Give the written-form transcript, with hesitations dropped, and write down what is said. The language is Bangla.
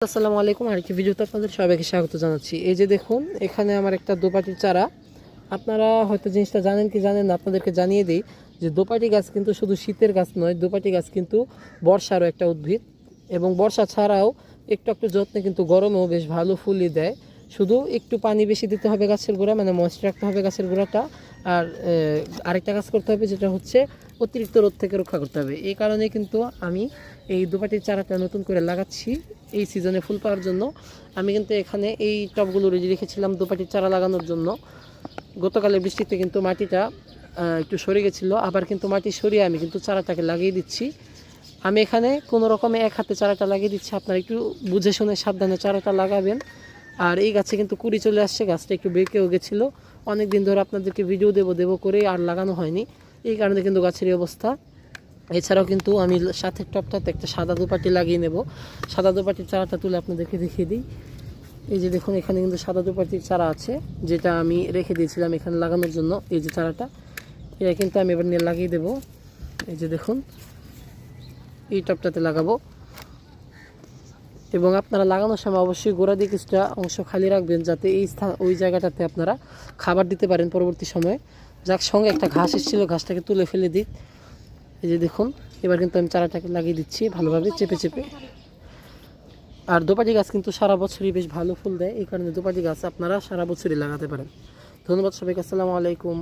আসসালামু আলাইকুম। আরেকটি ভিডিওতে আপনাদের সবাইকে স্বাগত জানাচ্ছি। এই যে দেখুন, এখানে আমার একটা দোপাটির চারা। আপনারা হয়তো জিনিসটা জানেন কি জানেন না, আপনাদেরকে জানিয়ে দিই যে দোপাটি গাছ কিন্তু শুধু শীতের গাছ নয়, দোপাটি গাছ কিন্তু বর্ষারও একটা উদ্ভিদ এবং বর্ষা ছাড়াও একটু একটু যত্নে কিন্তু গরমেও বেশ ভালো ফুলই দেয়। শুধু একটু পানি বেশি দিতে হবে গাছের গোড়া, মানে ময়েশ্চার রাখতে হবে গাছের গোড়াটা। আর আরেকটা কাজ করতে হবে, যেটা হচ্ছে অতিরিক্ত রোদ থেকে রক্ষা করতে হবে। এই কারণে কিন্তু আমি এই দোপাটির চারাটা নতুন করে লাগাচ্ছি এই সিজনে ফুল পাওয়ার জন্য। আমি কিন্তু এখানে এই টবগুলো রেডি রেখেছিলাম দোপাটির চারা লাগানোর জন্য। গতকালের বৃষ্টিতে কিন্তু মাটিটা একটু সরে গেছিলো, আবার কিন্তু মাটি সরিয়ে আমি কিন্তু চারাটাকে লাগিয়ে দিচ্ছি। আমি এখানে কোনো রকমে এক হাতে চারাটা লাগিয়ে দিচ্ছি, আপনারা একটু বুঝে শুনে সাবধানে চারাটা লাগাবেন। আর এই গাছে কিন্তু কুড়ি চলে আসছে, গাছটা একটু বেঁকেও গেছিলো। অনেক দিন ধরে আপনাদেরকে ভিডিও দেবো করে আর লাগানো হয়নি, এই কারণে কিন্তু গাছের এই অবস্থা। এছাড়াও কিন্তু আমি সাথে টপটাতে একটা সাদা দোপাটি লাগিয়ে নেব। সাদা দোপাটির চারাটা তুলে আপনাদেরকে দেখিয়ে দিই। এই যে দেখুন, এখানে কিন্তু সাদা দোপাটির চারা আছে, যেটা আমি রেখে দিয়েছিলাম এখানে লাগানোর জন্য। এই যে চারাটা, এটা কিন্তু আমি এবার নিয়ে লাগিয়ে দেব। এই যে দেখুন, এই টপটাতে লাগাবো। এবং আপনারা লাগানোর সময় অবশ্যই গোড়া দিয়ে কিছুটা অংশ খালি রাখবেন, যাতে এই স্থান ওই জায়গাটাতে আপনারা খাবার দিতে পারেন পরবর্তী সময়ে। যার সঙ্গে একটা ঘাস এসেছিলো, ঘাসটাকে তুলে ফেলে দিই। এই যে দেখুন, এবার কিন্তু আমি চারাটাকে লাগিয়ে দিচ্ছি ভালোভাবে চেপে চেপে। আর দোপাটি গাছ কিন্তু সারা বছরই বেশ ভালো ফুল দেয়, এই কারণে দোপাটি গাছ আপনারা সারা বছরই লাগাতে পারেন। ধন্যবাদ সবাইকে। আসসালামু আলাইকুম।